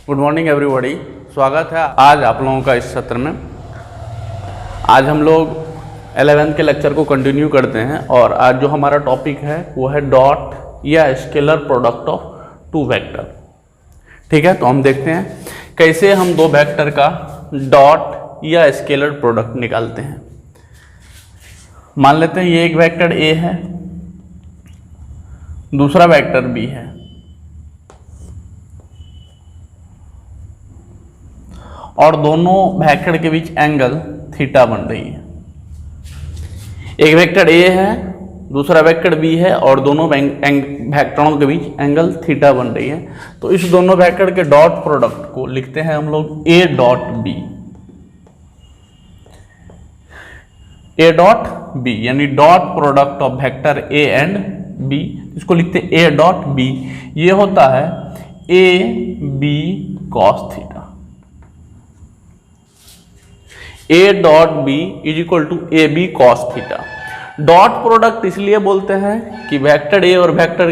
Good morning everybody. स्वागत है आज आप लोगों का इस सत्र में। आज हम लोग 11th के लेक्चर को कंटिन्यू करते हैं और आज जो हमारा टॉपिक है वो है डॉट या scalar product of two vector. ठीक है, तो हम देखते हैं कैसे हम दो वेक्टर का डॉट या स्केलर प्रोडक्ट निकालते हैं। मान लेते हैं ये एक वेक्टर ए है, दूसरा वेक्टर बी है और दोनों वेक्टर के बीच एंगल थीटा बन रही है। एक वेक्टर ए है, दूसरा वेक्टर बी है और दोनों वेक्टरों के बीच एंगल थीटा बन रही है। तो इस दोनों वेक्टर के डॉट प्रोडक्ट को लिखते हैं हम लोग A dot B. A dot B यानी dot product of vector A and B, इसको लिखते हैं ए डॉट बी। ये होता है A B cos theta. A dot B is equal to A B cos theta. Dot product इसलिए बोलते हैं कि वेक्टर ए और वेक्टर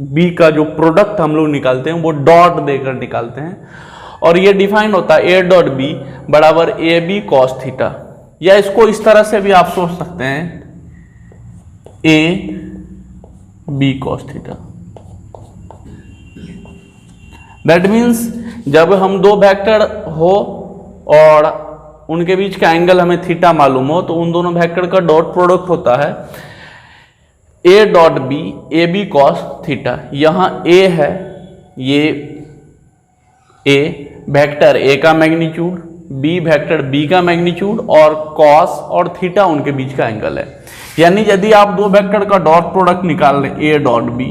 बी का जो प्रोडक्ट हम लोग निकालते हैं वो डॉट देकर निकालते हैं और ये डिफाइन होता है ए डॉट बी बराबर ए बी कॉस थीटा। या इसको इस तरह से भी आप सोच सकते हैं A B cos theta. That means जब हम दो वेक्टर हो और उनके बीच का एंगल हमें थीटा मालूम हो तो उन दोनों वेक्टर का डॉट प्रोडक्ट होता है A dot B A B cos theta. यहां ए है, ये ए वेक्टर ए का मैग्नीट्यूड, बी वेक्टर बी का मैग्नीट्यूड और कॉस और थीटा उनके बीच का एंगल है। यानी यदि आप दो वेक्टर का डॉट प्रोडक्ट निकाल रहे ए डॉट बी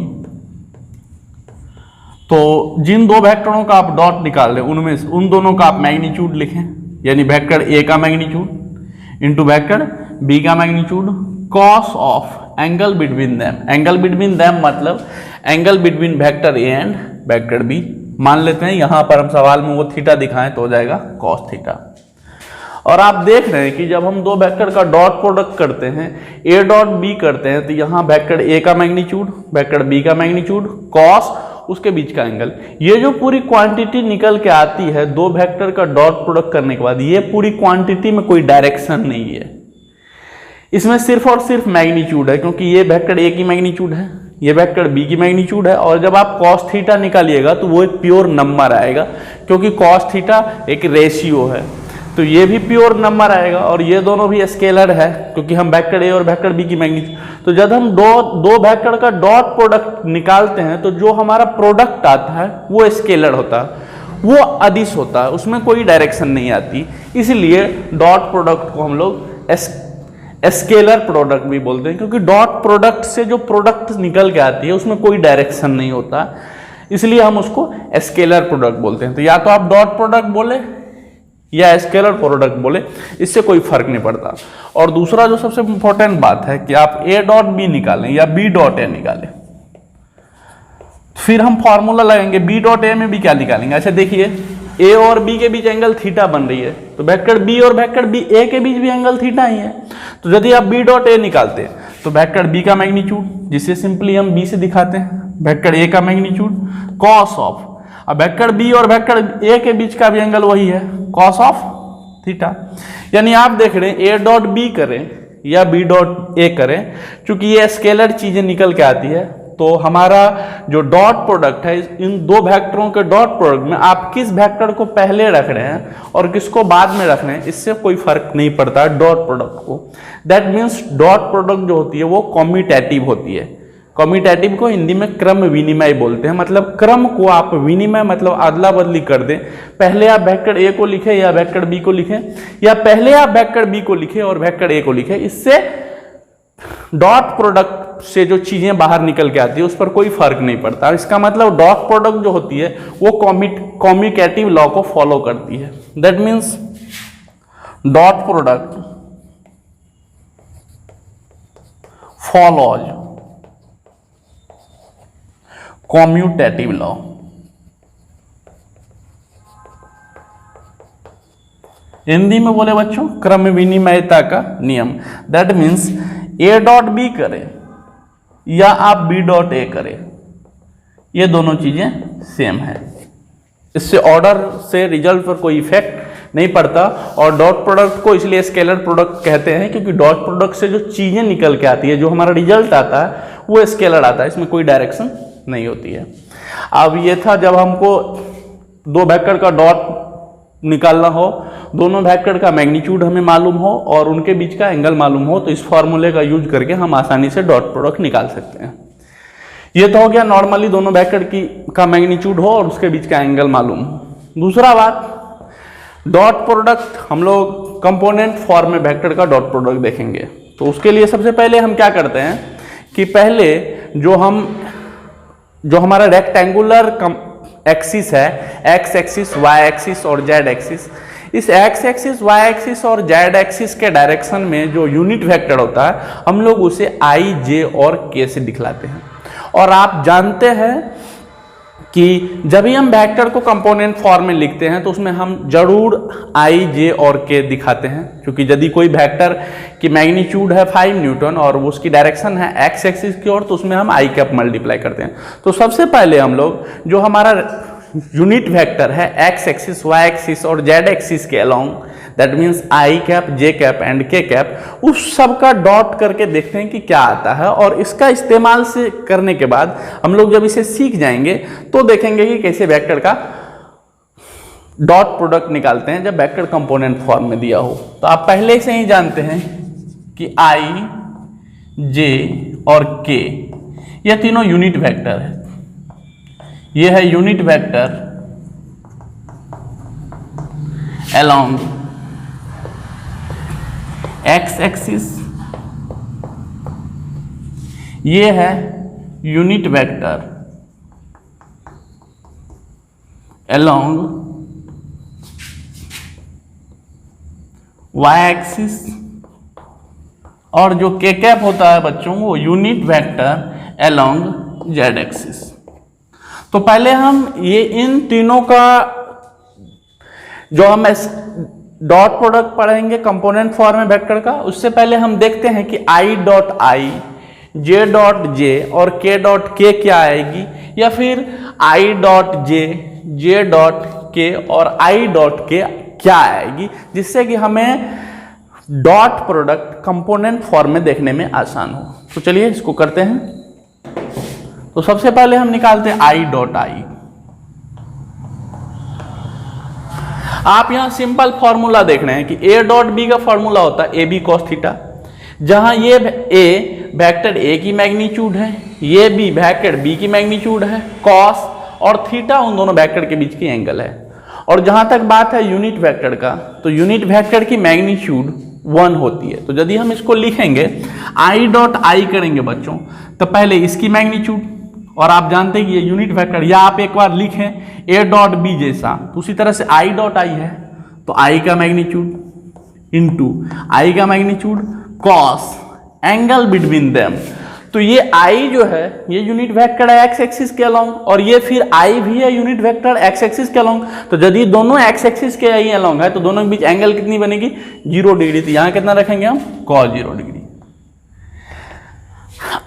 तो जिन दो वेक्टरों का आप डॉट निकाल रहे उनमें उन दोनों का आप मैग्नीट्यूड लिखें, यानी वेक्टर ए का मैग्नीट्यूड इंटू वेक्टर बी का magnitude cos of angle between them. Angle between them मतलब angle between vector A and vector B. मान लेते हैं यहां पर हम सवाल में वो थीटा दिखाएं तो हो जाएगा कॉस थीटा। और आप देख रहे हैं कि जब हम दो वेक्टर का डॉट प्रोडक्ट करते हैं ए डॉट बी करते हैं तो यहां वेक्टर ए का मैग्नीट्यूड वेक्टर बी का मैग्नीट्यूड कॉस उसके बीच का एंगल, ये जो पूरी क्वांटिटी निकल के आती है दो वेक्टर का डॉट प्रोडक्ट करने के बाद, ये पूरी क्वांटिटी में कोई डायरेक्शन नहीं है, इसमें सिर्फ और सिर्फ मैग्नीट्यूड है। क्योंकि ये वेक्टर ए की मैग्नीट्यूड है, ये वेक्टर बी की मैग्नीट्यूड है और जब आप कॉस थीटा निकालिएगा तो वो एक प्योर नंबर आएगा क्योंकि कॉस थीटा एक रेशियो है तो ये भी प्योर नंबर आएगा और ये दोनों भी स्केलर है क्योंकि हम वेक्टर ए और वेक्टर बी की मैग्नीट्यूड। तो जब हम दो वेक्टर का डॉट प्रोडक्ट निकालते हैं तो जो हमारा प्रोडक्ट आता है वो स्केलर होता है, वो अदिश होता है, उसमें कोई डायरेक्शन नहीं आती। इसलिए डॉट प्रोडक्ट को हम लोग स्केलर प्रोडक्ट भी बोलते हैं क्योंकि डॉट प्रोडक्ट से जो प्रोडक्ट निकल के आती है उसमें कोई डायरेक्शन नहीं होता, इसलिए हम उसको स्केलर प्रोडक्ट बोलते हैं। तो या तो आप डॉट प्रोडक्ट बोले या स्केलर प्रोडक्ट बोले, इससे कोई फर्क नहीं पड़ता। और दूसरा जो सबसे इंपॉर्टेंट बात है कि आप ए डॉट बी निकालें या बी डॉट ए निकालें, फिर हम फॉर्मूला लगाएंगे बी डॉट ए में भी क्या निकालेंगे। अच्छा देखिए, ए और बी के बीच एंगल थीटा बन रही है तो वेक्टर बी और वेक्टर बी ए के बीच भी एंगल थीटा ही है। तो यदि आप बी डॉट ए निकालते हैं तो वेक्टर बी का मैग्नीट्यूड, जिसे सिंपली हम बी से दिखाते हैं, वेक्टर ए का मैग्नीट्यूड कॉस ऑफ, अब वेक्टर बी और वेक्टर ए के बीच का भी एंगल वही है कॉस ऑफ थीटा। यानी आप देख रहे हैं ए डॉट बी करें या बी डॉट ए करें, चूंकि ये स्केलर चीजें निकल के आती है तो हमारा जो डॉट प्रोडक्ट है इन दो वेक्टरों के डॉट प्रोडक्ट में आप किस वेक्टर को पहले रख रहे हैं और किसको बाद में रख रहे हैं इससे कोई फर्क नहीं पड़ता डॉट प्रोडक्ट को। दैट मीन्स डॉट प्रोडक्ट जो होती है वो कॉम्यूटेटिव होती है। कॉम्यूटेटिव को हिंदी में क्रम विनिमय बोलते हैं, मतलब क्रम को आप विनिमय मतलब अदला बदली कर दें। पहले आप वेक्टर ए को लिखें या वेक्टर बी को लिखें या पहले आप वेक्टर बी को लिखें और वेक्टर ए को लिखें, इससे डॉट प्रोडक्ट से जो चीजें बाहर निकल के आती है उस पर कोई फर्क नहीं पड़ता। इसका मतलब डॉट प्रोडक्ट जो होती है वो कॉम्यूटेटिव लॉ को फॉलो करती है। That means dot product follows commutative law. Hindi में बोले बच्चों क्रम विनिमयता का नियम। That means A dot B करें या आप बी डॉट ए करें, ये दोनों चीजें सेम है। इससे ऑर्डर से रिजल्ट पर कोई इफेक्ट नहीं पड़ता। और डॉट प्रोडक्ट को इसलिए स्केलर प्रोडक्ट कहते हैं क्योंकि डॉट प्रोडक्ट से जो चीज़ें निकल के आती है, जो हमारा रिजल्ट आता है वो स्केलर आता है, इसमें कोई डायरेक्शन नहीं होती है। अब ये था जब हमको दो वेक्टर का डॉट निकालना हो, दोनों वेक्टर का मैग्नीट्यूड हमें मालूम हो और उनके बीच का एंगल मालूम हो, तो इस फॉर्मूले का यूज करके हम आसानी से डॉट प्रोडक्ट निकाल सकते हैं। ये तो हो गया नॉर्मली दोनों वेक्टर का मैग्नीट्यूड हो और उसके बीच का एंगल मालूम हो। दूसरा बात, डॉट प्रोडक्ट हम लोग कंपोनेंट फॉर्म में वेक्टर का डॉट प्रोडक्ट देखेंगे। तो उसके लिए सबसे पहले हम क्या करते हैं कि पहले जो हमारा रेक्टेंगुलर एक्सिस है, एक्स एक्सिस, वाई एक्सिस और जेड एक्सिस, इस एक्स एक्सिस, वाई एक्सिस और जेड एक्सिस के डायरेक्शन में जो यूनिट वेक्टर होता है हम लोग उसे आई, जे और के से दिखलाते हैं। और आप जानते हैं कि जब भी हम वेक्टर को कंपोनेंट फॉर्म में लिखते हैं तो उसमें हम जरूर आई, जे और के दिखाते हैं, क्योंकि यदि कोई वेक्टर की मैग्नीट्यूड है 5 न्यूटन और उसकी डायरेक्शन है एक्स एक्सिस की ओर, तो उसमें हम आई कैप मल्टीप्लाई करते हैं। तो सबसे पहले हम लोग जो हमारा यूनिट वेक्टर है एक्स एक्सिस, वाई एक्सिस और जेड एक्सिस के along, that means I cap, J cap and के कैप, उस सब का डॉट करके देखते हैं कि क्या आता है। और इसका इस्तेमाल से करने के बाद हम लोग जब इसे सीख जाएंगे तो देखेंगे कि कैसे वेक्टर का डॉट प्रोडक्ट निकालते हैं जब वेक्टर कंपोनेंट फॉर्म में दिया हो। तो आप पहले से ही जानते हैं कि आई, जे और के ये तीनों यूनिट वेक्टर है। ये है unit vector along X axis, ये है unit vector along Y axis, और जो के कैप होता है बच्चों वो unit vector along Z axis. तो पहले हम ये इन तीनों का जो हम डॉट प्रोडक्ट पढ़ेंगे कंपोनेंट फॉर्म में वेक्टर का, उससे पहले हम देखते हैं कि आई डॉट आई, जे डॉट जे और के डॉट के क्या आएगी, या फिर I dot J, J dot के और आई डॉट के क्या आएगी, जिससे कि हमें डॉट प्रोडक्ट कंपोनेंट फॉर्म में देखने में आसान हो। तो चलिए इसको करते हैं। तो सबसे पहले हम निकालते हैं आई डॉट आई। आप यहां सिंपल फॉर्मूला देख रहे हैं कि ए डॉट बी का फॉर्मूला होता है ए बी कॉस थीटा, जहां ये ए वेक्टर ए की मैग्नीट्यूड है, ये बी वेक्टर बी की मैग्नीट्यूड है, कॉस और थीटा उन दोनों वेक्टर के बीच की एंगल है। और जहां तक बात है यूनिट वेक्टर का, तो यूनिट वेक्टर की मैग्नीट्यूड 1 होती है। तो यदि हम इसको लिखेंगे आई डॉट आई करेंगे बच्चों, तो पहले इसकी मैग्नीट्यूड, और आप जानते हैं कि ये यूनिट वेक्टर, या आप एक बार लिखें ए डॉट बी जैसा, तो उसी तरह से आई डॉट आई है तो आई का मैग्नीट्यूड इनटू आई का magnitude cos angle between them. तो ये आई जो है ये यूनिट वेक्टर है एक्स एक्सिस के अलोंग, और ये फिर आई भी है यूनिट वेक्टर एक्स एक्सिस के अलोंग। तो यदि दोनों एक्स एक्सिस के ही अलोंग है तो दोनों के बीच एंगल कितनी बनेगी, 0 डिग्री। तो यहां कितना रखेंगे हम, cos 0 degree.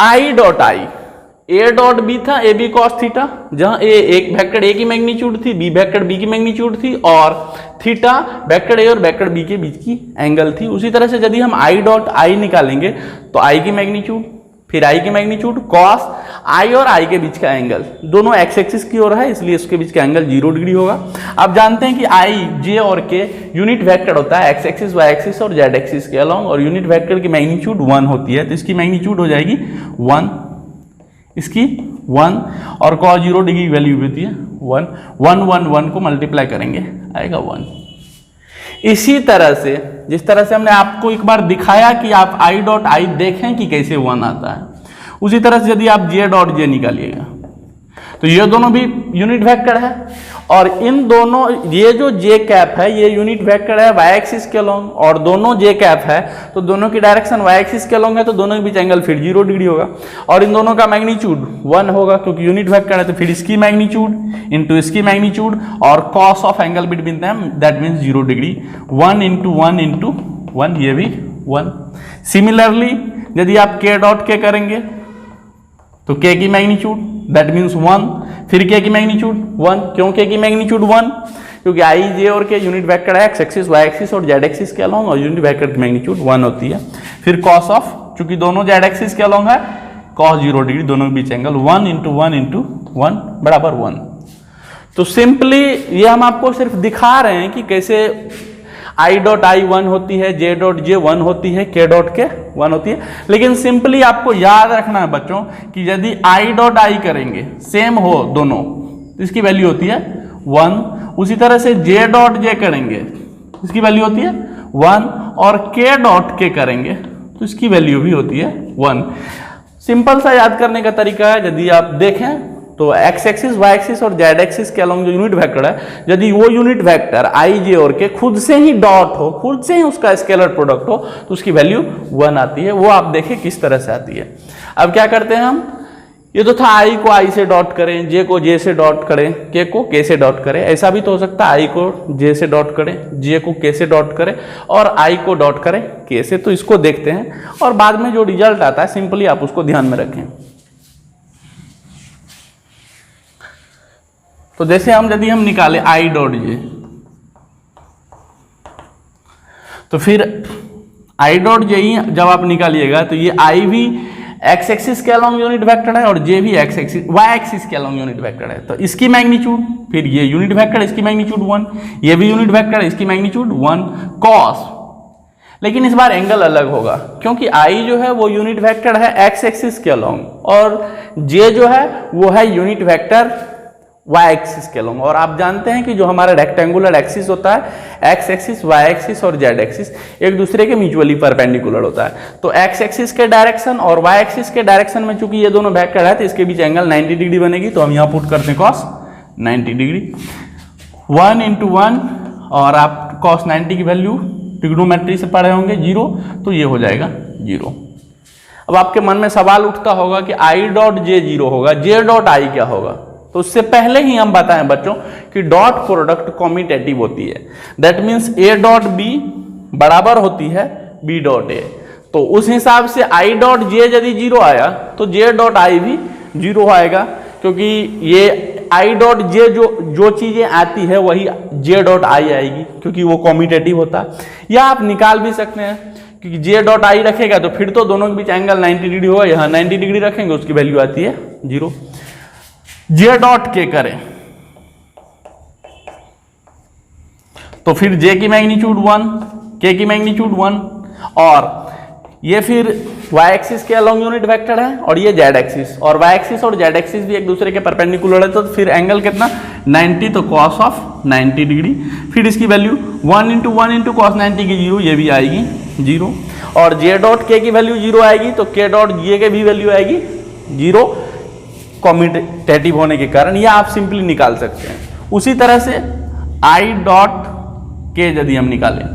I dot I, A dot B था ए बी कॉस थीटा, जहां ए एक वेक्टर ए की मैग्नीट्यूड थी, बी वेक्टर बी की मैग्नीट्यूड थी, और थीटा वेक्टर ए और वेक्टर बी के बीच की एंगल थी। उसी तरह से यदि हम आई डॉट आई निकालेंगे तो आई की मैग्नीट्यूड, फिर आई की मैग्नीट्यूड कॉस आई और आई के बीच का एंगल, दोनों एक्स एक्सिस की ओर है इसलिए इसके बीच का एंगल 0 डिग्री होगा। आप जानते हैं कि आई, जे और के यूनिट वेक्टर होता है एक्स एक्सिस, वाई एक्सिस और जेड एक्सिस के अलोंग, और यूनिट वेक्टर की मैग्नीट्यूड 1 होती है। तो इसकी मैग्नीट्यूड हो जाएगी 1, इसकी 1, और cos 0 डिग्री वैल्यू होती है 1, 1 1 1 को मल्टीप्लाई करेंगे आएगा 1। इसी तरह से जिस तरह से हमने आपको एक बार दिखाया कि आप आई डॉट आई देखें कि कैसे 1 आता है, उसी तरह से यदि आप जे डॉट जे निकालिएगा तो ये दोनों भी यूनिट वेक्टर है, और इन दोनों, ये जो जे कैप है ये यूनिट वेक्टर है वाई एक्सिस के अलोंग, और दोनों जे कैप है तो दोनों की डायरेक्शन वाई एक्सिस के अलोंग है, तो दोनों के बीच एंगल फिर 0 डिग्री होगा, और इन दोनों का मैग्नीट्यूड 1 होगा क्योंकि यूनिट वेक्टर है। तो फिर इसकी मैग्नीट्यूड इनटू इसकी मैग्नीट्यूड और cos of angle between them, that means 0 degree, 1 into 1 into 1, ये भी 1। सिमिलरली यदि आप के डॉट के करेंगे तो के की मैग्नीट्यूड दैट मीन्स 1। फिर के की मैग्नीट्यूड 1। क्यों के की मैग्नीट्यूड 1? क्योंकि आई जे और के यूनिट वेक्टर है एक्स एक्सिस वाई एक्सिस और जेड एक्सिस के अलोंग, और यूनिट वेक्टर की मैग्नीट्यूड 1 होती है। फिर कॉस ऑफ, चूंकि दोनों जेड एक्सिस के अलोंग है, कॉस 0 डिग्री, दोनों के बीच एंगल 1 इंटू 1 इंटू 1 बराबर 1। तो सिंपली ये हम आपको सिर्फ दिखा रहे हैं कि कैसे आई डॉट आई 1 होती है, जे डॉट जे 1 होती है, के डॉट के 1 होती है। लेकिन सिंपली आपको याद रखना है बच्चों कि यदि आई डॉट आई करेंगे सेम हो दोनों, तो इसकी वैल्यू होती है 1। उसी तरह से जे डॉट जे करेंगे, इसकी वैल्यू होती है 1, और के डॉट के करेंगे तो इसकी वैल्यू भी होती है 1। सिंपल सा याद करने का तरीका है, यदि आप देखें तो एक्स एक्सिस वाई एक्सिस और जेड एक्सिस के अलोंग जो यूनिट वेक्टर है, यदि वो यूनिट वेक्टर आई जे और के खुद से ही डॉट हो, खुद से ही उसका स्केलर प्रोडक्ट हो, तो उसकी वैल्यू 1 आती है। वो आप देखें किस तरह से आती है। अब क्या करते हैं हम, ये तो था आई को आई से डॉट करें, जे को जे से डॉट करें, के को के से डॉट करें। ऐसा भी तो हो सकता है आई को जे से डॉट करें, जे को के से डॉट करें और आई को डॉट करें के से। तो इसको देखते हैं और बाद में जो रिजल्ट आता है सिंपली आप उसको ध्यान में रखें। तो जैसे यदि हम निकाले आई डॉट जे, तो फिर आई डॉट जे ही जब आप निकालिएगा तो ये आई भी एक्स एक्सिस के अलोंग यूनिट वेक्टर है और जे भी एक्स एक्सिस वाई एक्सिस के अलोंग यूनिट वेक्टर है। तो इसकी मैग्नीट्यूड, फिर ये यूनिट वेक्टर इसकी मैग्नीट्यूड 1, ये भी यूनिट वेक्टर इसकी मैग्नीट्यूड 1 कॉस। लेकिन इस बार एंगल अलग होगा, क्योंकि आई जो है वो यूनिट वेक्टर है एक्स एक्सिस के अलोंग, और जे जो है वो है यूनिट वेक्टर वाई एक्सिस के अलोंग। और आप जानते हैं कि जो हमारा रेक्टेंगुलर एक्सिस होता है, एक्स एक्सिस वाई एक्सिस और जेड एक्सिस एक दूसरे के म्यूचुअली परपेंडिकुलर होता है। तो एक्स एक्सिस के डायरेक्शन और वाई एक्सिस के डायरेक्शन में चूंकि ये दोनों वेक्टर है तो इसके बीच एंगल 90 डिग्री बनेगी। तो हम यहाँ पुट करते हैं कॉस 90 डिग्री, 1 इंटू 1, और आप कॉस 90 की वैल्यू ट्रिग्नोमेट्री से पढ़े होंगे 0, तो ये हो जाएगा 0। अब आपके मन में सवाल उठता होगा कि आई डॉट जे 0 होगा, जे डॉट आई क्या होगा? तो उससे पहले ही हम बताएं बच्चों कि डॉट प्रोडक्ट कॉम्यूटेटिव होती है। That means A dot B बराबर होती है बी डॉट ए। तो उस हिसाब से आई डॉट जे यदि 0 आया तो जे डॉट आई भी 0 आएगा, क्योंकि ये आई डॉट जे जो चीजें आती है वही जे डॉट आई आएगी, क्योंकि वो कॉम्यूटेटिव होता है। या आप निकाल भी सकते हैं, क्योंकि जे डॉट आई रखेगा तो फिर तो दोनों के बीच एंगल 90 डिग्री होगा, यहाँ 90 डिग्री रखेंगे उसकी वैल्यू आती है 0। जे डॉट के करें तो फिर जे की मैग्नीट्यूड 1, के की मैग्नीट्यूड 1, और ये फिर वाई एक्सिस के अलोंग यूनिट वेक्टर है और ये जेड एक्सिस, और वाई एक्सिस और जेड एक्सिस भी एक दूसरे के परपेंडिकुलर है। तो फिर एंगल कितना 90, तो कॉस ऑफ 90 डिग्री। फिर इसकी वैल्यू 1 इंटू 1 इंटू कॉस 90 की 0, ये भी आएगी 0, और जे डॉट के की वैल्यू 0 आएगी, तो के डॉट जे के भी वैल्यू आएगी 0 कॉम्यूटेटिव होने के कारण। यह आप सिंपली निकाल सकते हैं। उसी तरह से आई डॉट के यदि हम निकालें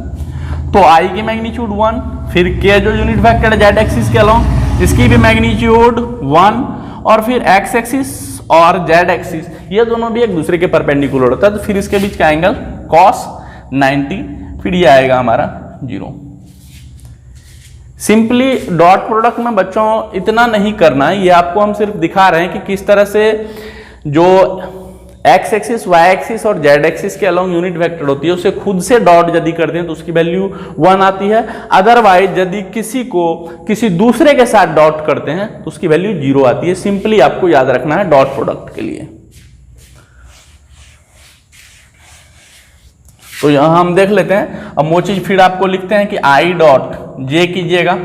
तो आई की मैग्नीट्यूड 1, फिर के जो यूनिट वेक्टर है जेड एक्सिस के अलोंग इसकी भी मैग्नीट्यूड 1, और फिर एक्स एक्सिस और जेड एक्सिस ये दोनों भी एक दूसरे के परपेंडिकुलर होता है। तो फिर इसके बीच का एंगल कॉस 90, फिर ये आएगा हमारा 0। सिंपली डॉट प्रोडक्ट में बच्चों इतना नहीं करना है, ये आपको हम सिर्फ दिखा रहे हैं कि किस तरह से जो एक्स एक्सिस वाई एक्सिस और जेड एक्सिस के अलोंग यूनिट वेक्टर होती है उसे खुद से डॉट यदि करते हैं तो उसकी वैल्यू 1 आती है। अदरवाइज यदि किसी को किसी दूसरे के साथ डॉट करते हैं तो उसकी वैल्यू 0 आती है। सिंपली आपको याद रखना है डॉट प्रोडक्ट के लिए। तो यहां हम देख लेते हैं। अब वो चीज फिर आपको लिखते हैं कि आई डॉट जे कीजिएगा,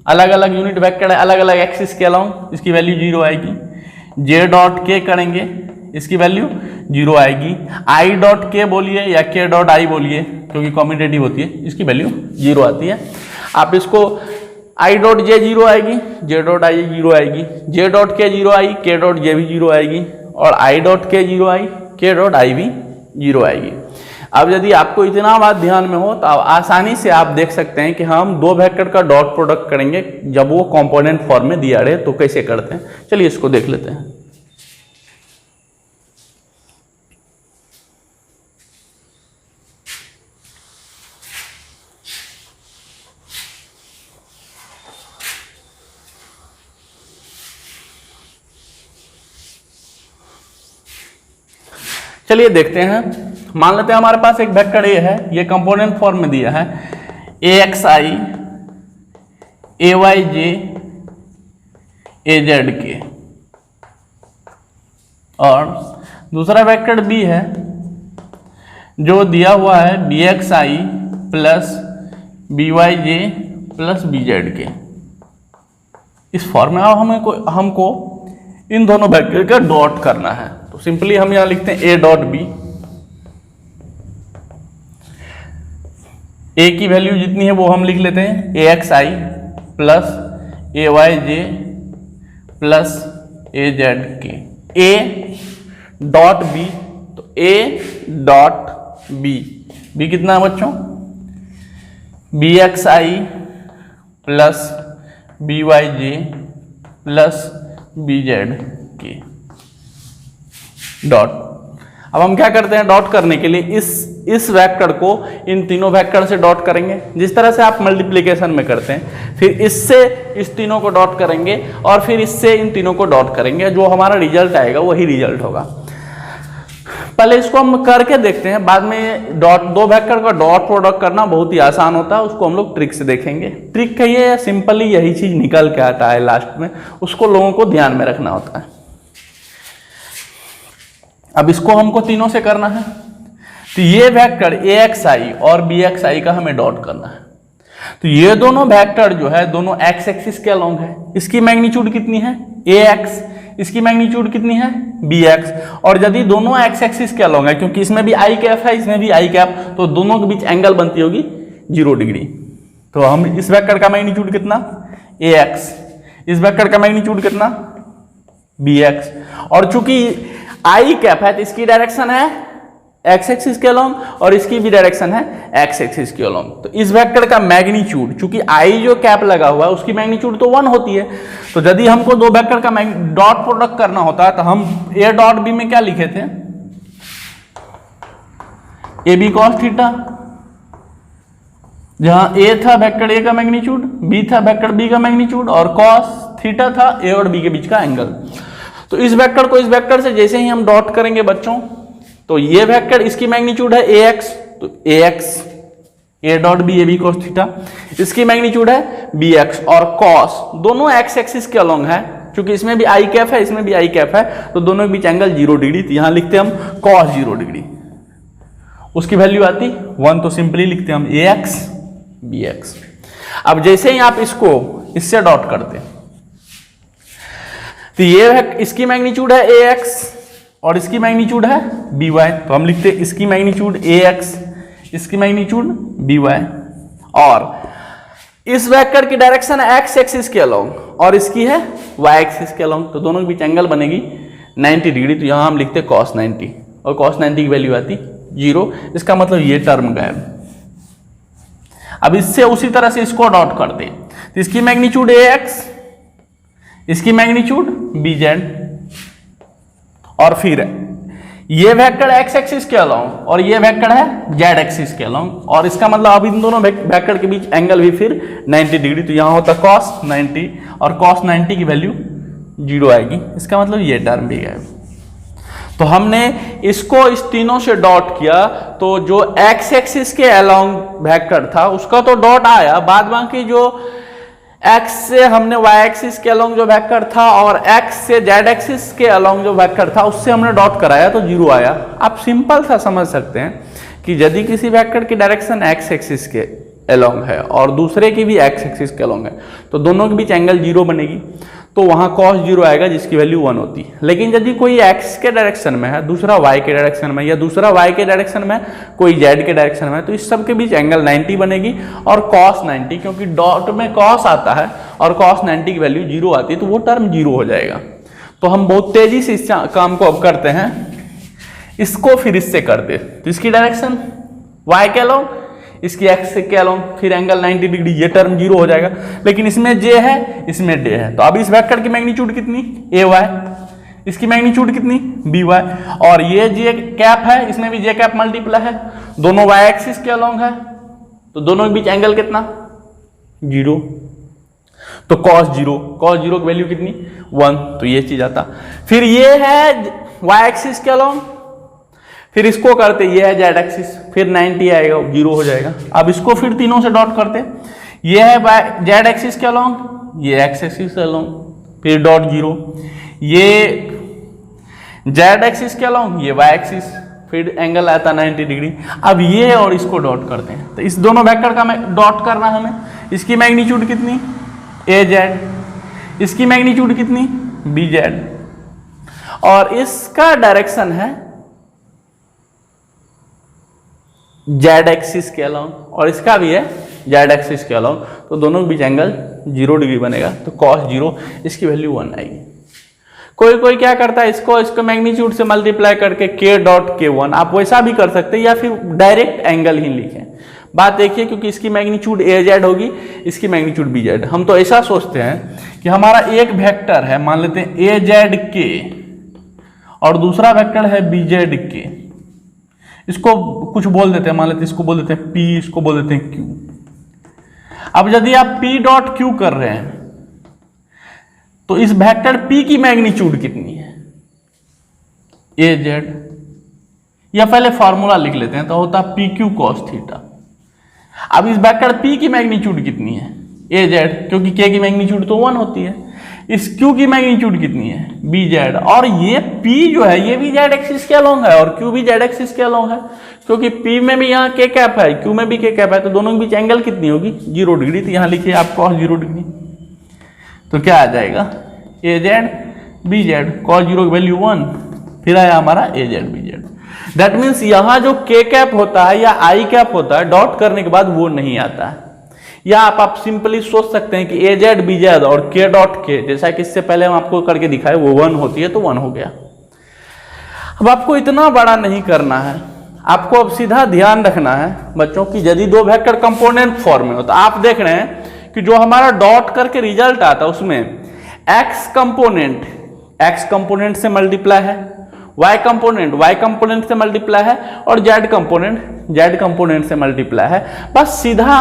अलग अलग यूनिट वेक्टर है अलग अलग एक्सिस के अलोंग, इसकी वैल्यू 0 आएगी। जे डॉट के करेंगे, इसकी वैल्यू 0 आएगी। आई डॉट के बोलिए या के डॉट आई बोलिए, क्योंकि कॉम्यूटेटिव होती है, इसकी वैल्यू 0 आती है। आप इसको आई डॉट जे 0 आएगी, जे डॉट आई 0 आएगी, जे डॉट के 0 आई, के डॉट जे भी 0 आएगी, और आई डॉट के 0 आई, के डॉट आई भी 0 आएगी। अब यदि आपको इतना बात ध्यान में हो तो आसानी से आप देख सकते हैं कि हम दो वेक्टर का डॉट प्रोडक्ट करेंगे जब वो कंपोनेंट फॉर्म में दिया रहे तो कैसे करते हैं। चलिए इसको देख लेते हैं। चलिए देखते हैं। मान लेते हैं हमारे पास एक वेक्टर ए है, ये कंपोनेंट फॉर्म में दिया है AXI AYJ AZK, और दूसरा वेक्टर बी है जो दिया हुआ है BXI plus BYJ plus BZK। इस फॉर्म में अब हमको इन दोनों वेक्टर का डॉट करना है, तो सिंपली हम यहां लिखते हैं A डॉट B। ए की वैल्यू जितनी है वो हम लिख लेते हैं AXI plus AYJ plus AZK। A dot B, तो A डॉट B, B कितना है बच्चों? BXI plus BYJ plus BZK dot. अब हम क्या करते हैं, डॉट करने के लिए इस वेक्टर को इन तीनों वेक्टर से डॉट करेंगे, जिस तरह से आप मल्टीप्लिकेशन में करते हैं। फिर इससे इस तीनों को डॉट करेंगे और फिर इससे इन तीनों को डॉट करेंगे, जो हमारा रिजल्ट आएगा वही रिजल्ट होगा। पहले इसको हम करके देखते हैं, बाद में डॉट दो वेक्टर का डॉट प्रोडक्ट करना बहुत ही आसान होता है, उसको हम लोग ट्रिक से देखेंगे। ट्रिक कहिए या सिंपली यही चीज निकल के आता है लास्ट में, उसको लोगों को ध्यान में रखना होता है। अब इसको हमको तीनों से करना है, तो ये वेक्टर AXI और BXI का हमें डॉट करना है। तो ये दोनों वेक्टर जो है दोनों x एक्सिस के अलोंग है। इसकी मैग्नीट्यूड कितनी है AX, इसकी मैग्नीट्यूड कितनी है BX, और यदि दोनों x एक्सिस के अलोंग है, क्योंकि इसमें भी i कैप है इसमें भी i कैप, तो दोनों के बीच एंगल बनती होगी 0 डिग्री। तो हम इस वेक्टर का मैग्नीट्यूड कितना AX, इस वेक्टर का मैग्नीट्यूड कितना BX, और चूंकि i कैप है तो इसकी डायरेक्शन है x एक्सिस के अलोंग और इसकी भी डायरेक्शन है x एक्सिस के अलोंग। तो इस वेक्टर का मैग्नीट्यूड, चूंकि i जो कैप लगा हुआ है उसकी मैग्नीट्यूड तो 1 होती है, तो यदि हमको दो वेक्टर का डॉट प्रोडक्ट करना होता है तो हम a डॉट b में क्या लिखे थे AB cos थीटा, जहां a था वेक्टर a का मैग्नीट्यूड, b था वेक्टर b का मैग्नीट्यूड और cos थीटा था a और b के बीच का एंगल। तो इस वेक्टर को इस वेक्टर से जैसे ही हम डॉट करेंगे बच्चों, तो ये वेक्टर इसकी मैग्नीट्यूड है AX, तो AX A dot B AB cos theta, इसकी मैग्नीट्यूड है BX, और cos दोनों x एक्सिस के अलोंग है, क्योंकि इसमें भी i कैप है इसमें भी i कैप है, तो दोनों के बीच एंगल 0 डिग्री, तो यहां लिखते हैं हम cos 0 डिग्री। उसकी वैल्यू आती 1, तो सिंपली लिखते हैं हम AX BX। अब जैसे ही आप इसको इससे डॉट करते हैं, तो ये है इसकी मैग्नीट्यूड है AX और इसकी मैग्नीट्यूड है BY, तो हम लिखते हैं इसकी मैग्नीट्यूड AX, इसकी मैग्नीट्यूड BY, और इस वेक्टर की डायरेक्शन है x एक्सिस के अलोंग और इसकी है y एक्सिस के अलोंग, तो दोनों के बीच एंगल बनेगी 90 डिग्री। तो यहां हम लिखते हैं cos 90 और cos 90 की वैल्यू आती 0, इसका मतलब ये टर्म गायब। अब इससे उसी तरह से इसको डॉट करते हैं, तो इसकी मैग्नीट्यूड AX, इसकी मैग्नीट्यूड BZ, और फिर ये वेक्टर x एक्सिस के अलोंग और ये वेक्टर है z एक्सिस के अलोंग, और इसका मतलब अब इन दोनों वेक्टर के बीच एंगल भी फिर 90 डिग्री, तो यहां होता cos 90 और cos 90 की वैल्यू 0 आएगी, इसका मतलब ये टर्म भी है। तो हमने इसको इस तीनों से डॉट किया, तो जो x एक्सिस के अलोंग वेक्टर था उसका तो डॉट आया, बाद बाकी जो x से हमने y एक्सिस के अलोंग जो वेक्टर था और x से z एक्सिस के अलोंग जो वेक्टर था उससे हमने डॉट कराया तो 0 आया। आप सिंपल सा समझ सकते हैं कि यदि किसी वेक्टर की डायरेक्शन x एक्सिस के अलोंग है और दूसरे की भी x एक्सिस के अलोंग है, तो दोनों के बीच एंगल 0 बनेगी, तो वहां cos 0 आएगा जिसकी वैल्यू 1 होती है। लेकिन यदि कोई x के डायरेक्शन में है, दूसरा y के डायरेक्शन में, या दूसरा y के डायरेक्शन में कोई z के डायरेक्शन में, तो इस सब के बीच एंगल 90 बनेगी और cos 90, क्योंकि डॉट में cos आता है और cos 90 की वैल्यू 0 आती है, तो वो टर्म 0 हो जाएगा। तो हम बहुत तेजी से इस काम को अब करते हैं, इसको फिर इससे करते, तो इसकी डायरेक्शन y के अलोंग, इसकी x के अलोंग, फिर एंगल 90 डिग्री, ये टर्म 0 हो जाएगा। लेकिन इसमें j है इसमें d है, तो अब इस वेक्टर की मैग्नीट्यूड कितनी AY, इसकी मैग्नीट्यूड कितनी BY, और ये j कैप है इसमें भी j कैप मल्टीप्लाई है, दोनों y एक्सिस के अलोंग है, तो दोनों के बीच एंगल कितना 0, तो cos 0 की वैल्यू कितनी 1, तो ये चीज आता। फिर ये है y एक्सिस के अलोंग, फिर इसको करते, ये है जेड एक्सिस, फिर 90 आएगा, 0 हो जाएगा। अब इसको फिर तीनों से डॉट करते, ये है जेड एक्सिस के अलोंग, ये एक्स एक्सिस के अलोंग, फिर डॉट 0, ये जेड एक्सिस के अलोंग, ये वाई एक्सिस, फिर एंगल आता 90 डिग्री। अब ये और इसको डॉट करते हैं, तो इस दोनों वेक्टर का डॉट करना है हमें। इसकी मैग्नीट्यूड कितनी, ए जेड, इसकी मैग्नीट्यूड कितनी, बी जेड, और इसका डायरेक्शन है जेड एक्सिस के अलोंग, और इसका भी है जेड एक्सिस के अलोंग, तो दोनों के बीच एंगल 0 डिग्री बनेगा, तो cos 0 इसकी वैल्यू 1 आएगी। कोई कोई क्या करता है, इसको मैग्नीट्यूड से मल्टीप्लाई करके k डॉट k1, आप वैसा भी कर सकते हैं, या फिर डायरेक्ट एंगल ही लिखें। बात देखिए, क्योंकि इसकी मैग्नीट्यूड ए जेड होगी, इसकी मैग्नीट्यूड बी जेड। हम तो ऐसा सोचते हैं कि हमारा एक वेक्टर है, मान लेते हैं ए जेड के, और दूसरा वेक्टर है बी जेड के, इसको कुछ बोल देते हैं, मान लेते हैं इसको बोल देते हैं P, इसको बोल देते हैं Q। अब यदि आप P डॉट Q कर रहे हैं, तो इस वेक्टर P की मैग्नीट्यूड कितनी है, ए जेड, या पहले फॉर्मूला लिख लेते हैं, तो होता PQ cos थीटा। अब इस वेक्टर P की मैग्नीट्यूड कितनी है, ए जेड, क्योंकि K की मैग्नीट्यूड तो 1 होती है। इस Q की मैग्नीट्यूड कितनी है, बी जेड, और ये P जो है ये भी जेड एक्सिस के अलोंग है, और Q भी जेड एक्सिस के अलोंग है, क्योंकि P में भी यहाँ K कैप है, Q में भी K कैप है, तो दोनों के बीच एंगल कितनी होगी, 0 डिग्री। तो यहाँ लिखिए आप cos 0 डिग्री, तो क्या आ जाएगा, A Z B Z, cos 0 की वैल्यू 1, फिर आया हमारा A Z B Z. That means यहाँ जो K कैप होता है या I कैप होता है, डॉट करने के बाद वो नहीं आता है। या आप सिंपली सोच सकते हैं कि ए जेड बी जेड और के डॉट के, जैसा कि इससे पहले हम आपको करके दिखाए, वो 1 होती है, तो 1 हो गया। अब आपको इतना बड़ा नहीं करना है, आपको अब सीधा ध्यान रखना है बच्चों की, यदि दो वेक्टर कंपोनेंट फॉर्म में हो, तो आप देख रहे हैं कि जो हमारा डॉट करके रिजल्ट आता है उसमें एक्स कंपोनेंट से मल्टीप्लाई है, वाई कंपोनेंट से मल्टीप्लाई है, और जेड कंपोनेंट से मल्टीप्लाई है। बस सीधा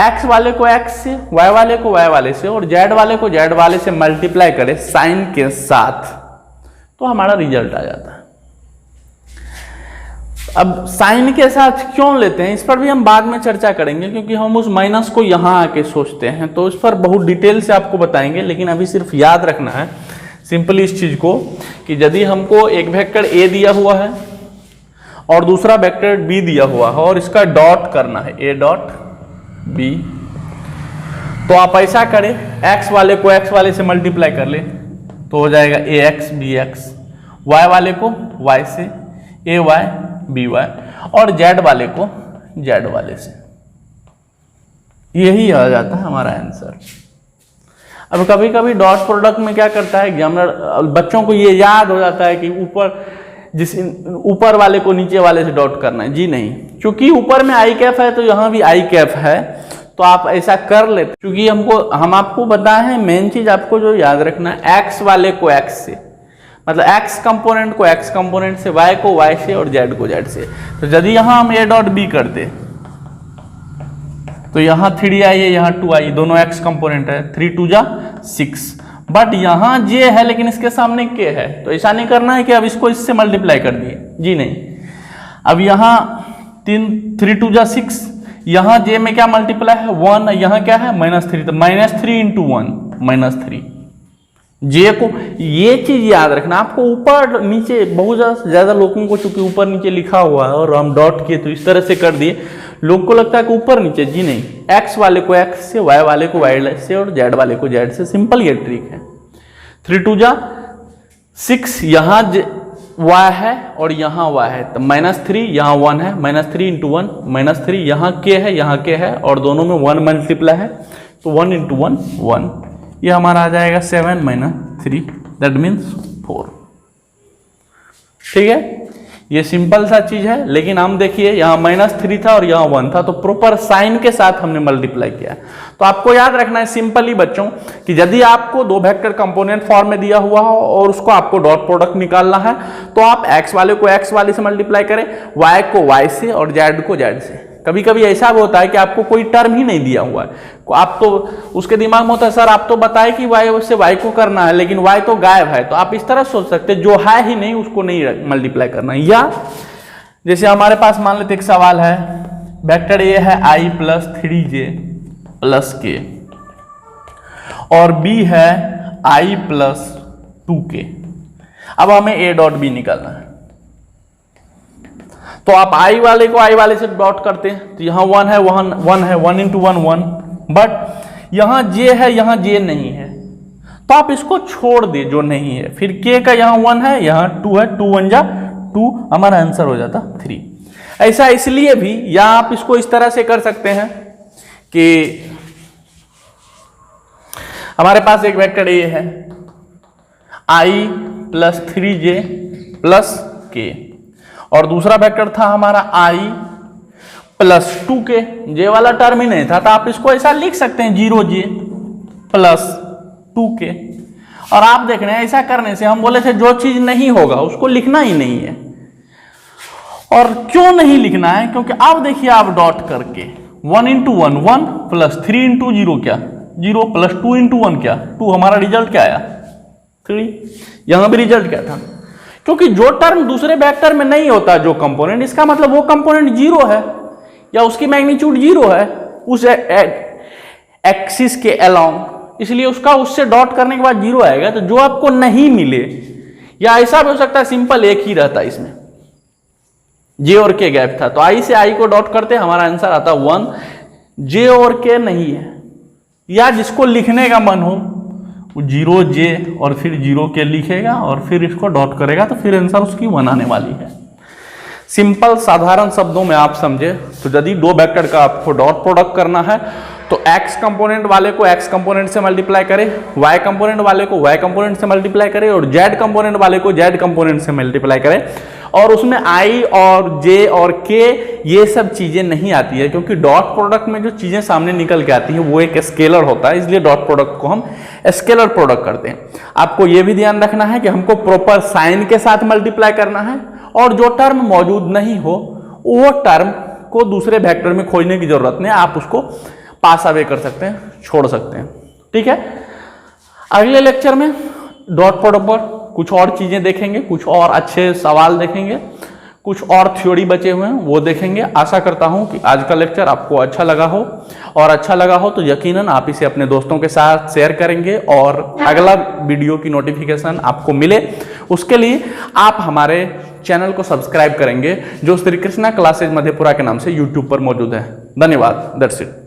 एक्स वाले को एक्स से, वाई वाले को वाई वाले से, और जेड वाले को जेड वाले से मल्टीप्लाई करें साइन के साथ, तो हमारा रिजल्ट आ जाता है। अब साइन के साथ क्यों लेते हैं, इस पर भी हम बाद में चर्चा करेंगे, क्योंकि हम उस माइनस को यहां आके सोचते हैं, तो इस पर बहुत डिटेल से आपको बताएंगे। लेकिन अभी सिर्फ याद रखना है सिंपली इस चीज को, कि यदि हमको एक वेक्टर ए दिया हुआ है और दूसरा वेक्टर बी दिया हुआ है, और इसका डॉट करना है, ए डॉट बी, तो आप ऐसा करें, एक्स वाले को एक्स वाले से मल्टीप्लाई कर ले, तो हो जाएगा ए एक्स बी एक्स, वाई वाले को वाई से, ए वाई बी वाई, और जेड वाले को जेड वाले से। यही आ जाता है हमारा आंसर। अब कभी कभी डॉट प्रोडक्ट में क्या करता है एग्जामिनर, बच्चों को ये याद हो जाता है कि ऊपर वाले को नीचे वाले से डॉट करना है। जी नहीं, क्योंकि ऊपर में आई कैफ है तो यहाँ भी आई कैफ है, तो आप ऐसा कर लेते, क्योंकि हम आपको बताए हैं मेन चीज आपको जो याद रखना है, एक्स वाले को एक्स से, मतलब एक्स कंपोनेंट को एक्स कंपोनेंट से, वाई को वाई से, और जेड को जेड से। तो यदि यहाँ हम ए डॉट बी करते, तो यहाँ 3 आई है, यहाँ 2 आई, दोनों एक्स कंपोनेंट है, 3 2 जा 6, बट यहाँ जे है लेकिन इसके सामने के है, तो ऐसा नहीं करना है कि अब इसको इससे मल्टीप्लाई कर दिए। जी नहीं, अब यहाँ 3 2 जा 6, यहाँ जे में क्या मल्टीप्लाई है 1, यहाँ क्या है -3, तो -3 × 1 -3। जे को ये चीज याद रखना, आपको ऊपर नीचे बहुत ज्यादा लोगों को चूंकि ऊपर नीचे लिखा हुआ है और हम डॉट किए तो इस तरह से कर दिए, लोग को लगता है कि ऊपर नीचे। जी नहीं, एक्स वाले को एक्स से, वाई वाले को वाई से, और जेड वाले को जेड से। सिंपल ये ट्रिक है। 3 2 जा 6, यहाँ वाई है और यहाँ वाई है, तो -3, यहाँ 1 है, -3 × 1 -3, यहाँ के है, यहाँ के है, और दोनों में 1 मल्टीप्लाई है, तो 1 × 1 1, ये हमारा आ जाएगा 7 - 3, दैट मीन्स 4। ठीक है, ये सिंपल सा चीज है। लेकिन हम देखिए यहाँ -3 था और यहाँ 1 था, तो प्रॉपर साइन के साथ हमने मल्टीप्लाई किया। तो आपको याद रखना है सिंपली बच्चों कि यदि आपको दो वेक्टर कंपोनेंट फॉर्म में दिया हुआ हो और उसको आपको डॉट प्रोडक्ट निकालना है, तो आप एक्स वाले को एक्स वाले से मल्टीप्लाई करें, वाई को वाई से, और जेड को जेड से। कभी कभी ऐसा भी होता है कि आपको कोई टर्म ही नहीं दिया हुआ है, आप तो उसके दिमाग में होता है सर आप तो बताए कि वाई से वाई को करना है, लेकिन वाई तो गायब है, तो आप इस तरह सोच सकते हैं जो है ही नहीं उसको नहीं मल्टीप्लाई करना है। या जैसे हमारे पास मान लेते एक सवाल है, वेक्टर ए है i प्लस 3j प्लस के और b है i प्लस 2k। अब हमें a डॉट b निकालना है, तो आप i वाले को i वाले से डॉट करते हैं, तो यहाँ 1 है, 1 है, 1 इंटू 1 1, बट यहाँ j है, यहाँ j नहीं है, तो आप इसको छोड़ दे जो नहीं है। फिर k का यहाँ 1 है, यहाँ 2 है, 2 1 जा 2, हमारा आंसर हो जाता 3। ऐसा इसलिए भी, या आप इसको इस तरह से कर सकते हैं कि हमारे पास एक वेक्टर a है i plus 3j plus k, और दूसरा वेक्टर था हमारा i प्लस 2k, j वाला टर्म ही नहीं था, तो आप इसको ऐसा लिख सकते हैं 0j प्लस 2k। और आप देख रहे हैं ऐसा करने से हम बोले थे जो चीज नहीं होगा उसको लिखना ही नहीं है। और क्यों नहीं लिखना है? क्योंकि अब देखिए आप डॉट करके 1 इंटू 1 1 प्लस 3 इंटू 0 क्या 0 प्लस 2 इंटू 1 क्या 2, हमारा रिजल्ट क्या आया 3। यहां भी रिजल्ट क्या था? क्योंकि जो टर्म दूसरे वेक्टर में नहीं होता जो कंपोनेंट, इसका मतलब वो कंपोनेंट 0 है या उसकी मैग्नीट्यूड 0 है उस एक्सिस के अलोंग, इसलिए उसका उससे डॉट करने के बाद 0 आएगा। तो जो आपको नहीं मिले, या ऐसा भी हो सकता है सिंपल एक ही रहता इसमें, जे और के गैप था, तो आई से आई को डॉट करते हमारा आंसर आता 1। जे और के नहीं है, या जिसको लिखने का मन हो वो 0j और फिर 0k लिखेगा और फिर इसको डॉट करेगा, तो फिर आंसर उसकी 1 आने वाली है। सिंपल साधारण शब्दों में आप समझे तो यदि दो वेक्टर का आपको डॉट प्रोडक्ट करना है तो x कंपोनेंट वाले को x कंपोनेंट से मल्टीप्लाई करें, y कंपोनेंट वाले को y कंपोनेंट से मल्टीप्लाई करें और z कंपोनेंट वाले को z कंपोनेंट से मल्टीप्लाई करें। और उसमें i और j और k ये सब चीजें नहीं आती है, क्योंकि डॉट प्रोडक्ट में जो चीजें सामने निकल के आती हैं वो एक स्केलर होता है, इसलिए डॉट प्रोडक्ट को हम स्केलर प्रोडक्ट करते हैं। आपको ये भी ध्यान रखना है कि हमको प्रॉपर साइन के साथ मल्टीप्लाई करना है, और जो टर्म मौजूद नहीं हो वो टर्म को दूसरे वेक्टर में खोजने की जरूरत नहीं, आप उसको पास अवे कर सकते हैं, छोड़ सकते हैं। ठीक है, अगले लेक्चर में डॉट प्रोडक्ट पर कुछ और चीजें देखेंगे, कुछ और अच्छे सवाल देखेंगे, कुछ और थ्योरी बचे हुए हैं वो देखेंगे। आशा करता हूं कि आज का लेक्चर आपको अच्छा लगा हो, और अच्छा लगा हो तो यकीनन आप इसे अपने दोस्तों के साथ शेयर करेंगे और अगला वीडियो की नोटिफिकेशन आपको मिले उसके लिए आप हमारे चैनल को सब्सक्राइब करेंगे, जो श्री कृष्णा क्लासेज मधेपुरा के नाम से यूट्यूब पर मौजूद है। धन्यवाद। That's it.